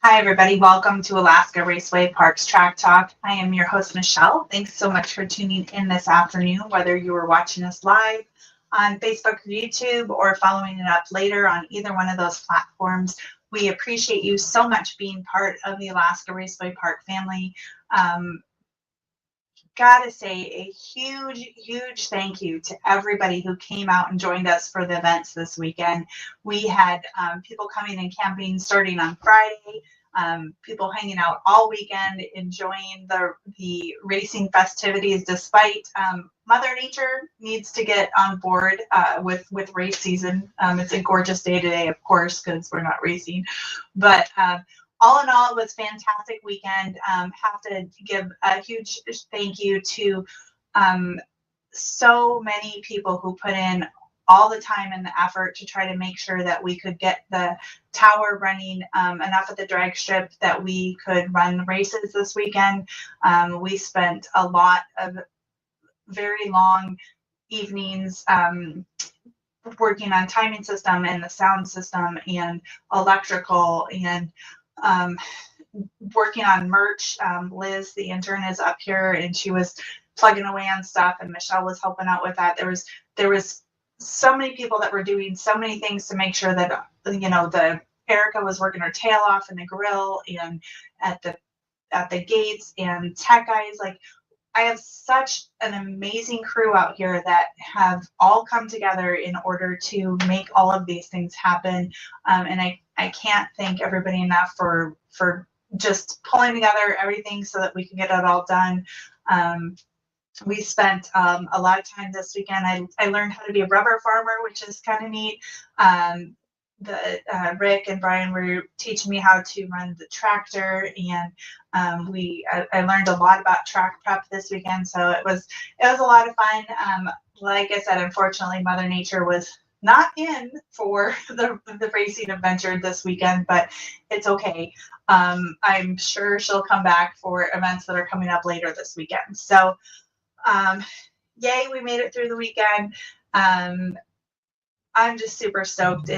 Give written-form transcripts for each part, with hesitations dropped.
Hi, everybody. Welcome to Alaska Raceway Parks Track Talk. I am your host, Michelle. Thanks so much for tuning in this afternoon, whether you are watching us live on Facebook or YouTube or following it up later on either one of those platforms. We appreciate you so much being part of the Alaska Raceway Park family. Um, Gotta say a huge thank you to everybody who came out and joined us for the events this weekend. We had people coming and camping starting on Friday, people hanging out all weekend, enjoying the racing festivities. Despite Mother Nature needs to get on board with race season. It's a gorgeous day today, of course, because we're not racing, but all in all, it was a fantastic weekend. Have to give a huge thank you to so many people who put in all the time and the effort to try to make sure that we could get the tower running enough at the drag strip that we could run races this weekend. We spent a lot of very long evenings working on timing system and the sound system and electrical and um, working on merch. Liz, the intern, is up here and she was plugging away on stuff, and Michelle was helping out with that. There was so many people that were doing so many things to make sure that the Erica was working her tail off in the grill and at the gates, and tech guys. Like, I have such an amazing crew out here that have all come together in order to make all of these things happen. And I can't thank everybody enough for just pulling together everything so that we can get it all done. We spent a lot of time this weekend. I learned how to be a rubber farmer, which is kind of neat. Rick and Brian were teaching me how to run the tractor, and I learned a lot about track prep this weekend. So it was a lot of fun. Like I said, unfortunately, Mother Nature was not in for the racing adventure this weekend, but it's okay. I'm sure she'll come back for events that are coming up later this weekend. So yay, we made it through the weekend. I'm just super stoked.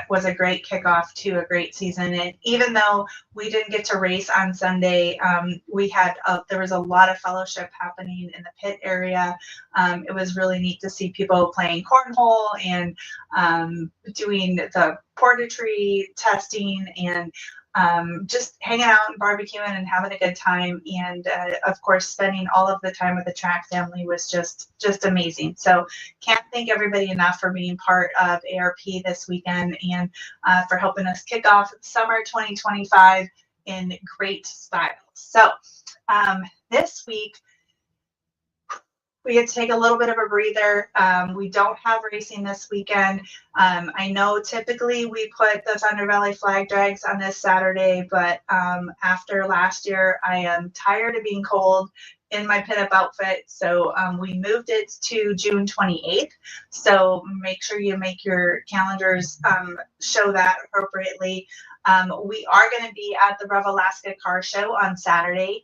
Was a great kickoff to a great season. And even though we didn't get to race on Sunday, there was a lot of fellowship happening in the pit area. It was really neat to see people playing cornhole and doing the portentry testing and just hanging out and barbecuing and having a good time. And of course, spending all of the time with the track family was just amazing. So can't thank everybody enough for being part of ARP this weekend and for helping us kick off summer 2025 in great style. So this week, we get to take a little bit of a breather. We don't have racing this weekend. I know typically we put the Thunder Valley flag drags on this Saturday, but after last year, I am tired of being cold in my pinup outfit. So we moved it to June 28th. So make sure you make your calendars show that appropriately. We are going to be at the REV Alaska Car Show on Sunday.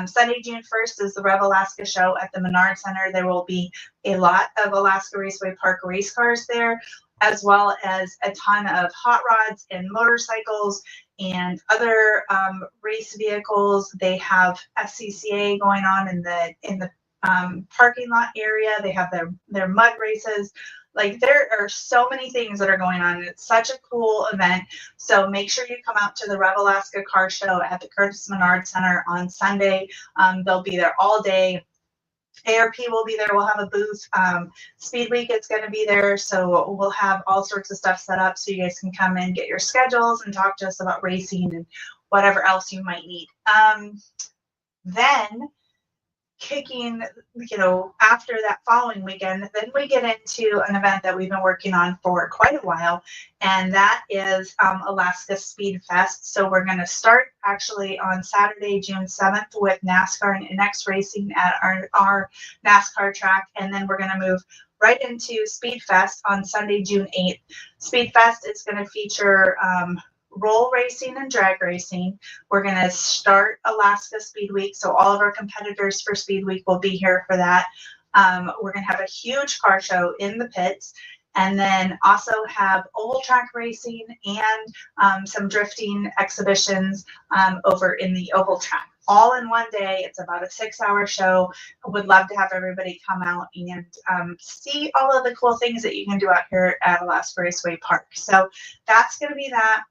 Sunday, June 1st is the REV Alaska Show at the Menard Center. There will be a lot of Alaska Raceway Park race cars there, as well as a ton of hot rods and motorcycles and other race vehicles. They have SCCA going on in the parking lot area. They have their mud races. Like, there are so many things that are going on. It's such a cool event. So make sure you come out to the REV Alaska Car Show at the Curtis Menard Center on Sunday. They'll be there all day. ARP will be there. We'll have a booth. Speed Week is going to be there. So we'll have all sorts of stuff set up so you guys can come in, get your schedules, and talk to us about racing and whatever else you might need. Then kicking, after that following weekend, then we get into an event that we've been working on for quite a while, and that is Alaska Speedfest. So we're going to start actually on Saturday, June 7th with NASCAR and NX Racing at our NASCAR track, and then we're going to move right into Speedfest on Sunday, June 8th. Speedfest is going to feature roll racing and drag racing. We're going to start Alaska Speed Week, so all of our competitors for Speed Week will be here for that. We're going to have a huge car show in the pits, and then also have oval track racing and some drifting exhibitions over in the oval track. All in one day. It's about a 6-hour show. I would love to have everybody come out and see all of the cool things that you can do out here at Alaska Raceway Park. So that's going to be that.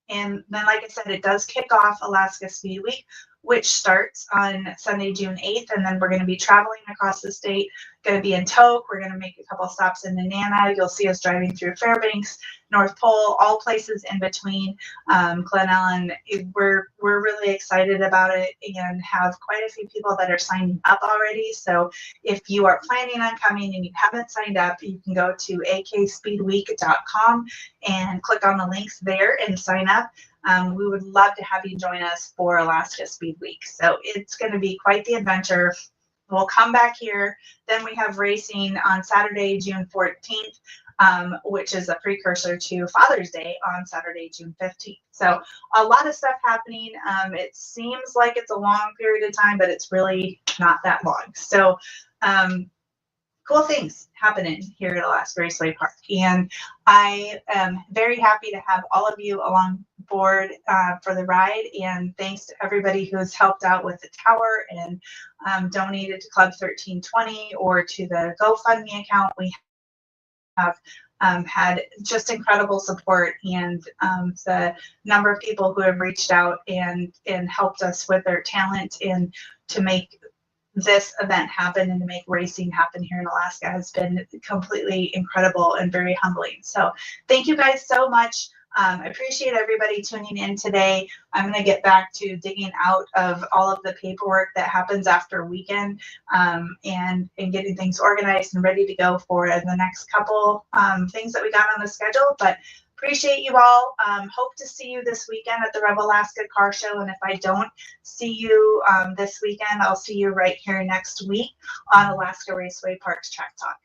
And then, like I said, it does kick off Alaska Speed Week, which starts on Sunday, June 8th. And then we're going to be traveling across the state, going to be in Tok. We're going to make a couple stops in Nenana. You'll see us driving through Fairbanks, North Pole, all places in between. Glen Ellen, we're really excited about it and have quite a few people that are signing up already. So if you are planning on coming and you haven't signed up, you can go to akspeedweek.com and click on the links there and sign up. We would love to have you join us for Alaska Speed Week. So it's going to be quite the adventure. We'll come back here. Then we have racing on Saturday, June 14th, which is a precursor to Father's Day on Saturday, June 15th. So a lot of stuff happening. It seems like it's a long period of time, but it's really not that long. So cool things happening here at Alaska Raceway Park. And I am very happy to have all of you along board for the ride. And thanks to everybody who's helped out with the tower and donated to Club 1320 or to the GoFundMe account. We have had just incredible support, and the number of people who have reached out and helped us with their talent and to make this event happen and to make racing happen here in Alaska has been completely incredible and very humbling. So thank you guys so much. I appreciate everybody tuning in today. I'm going to get back to digging out of all of the paperwork that happens after weekend and getting things organized and ready to go for the next couple things that we got on the schedule. But appreciate you all. Hope to see you this weekend at the REV Alaska Car Show. And if I don't see you this weekend, I'll see you right here next week on Alaska Raceway Parks Track Talk.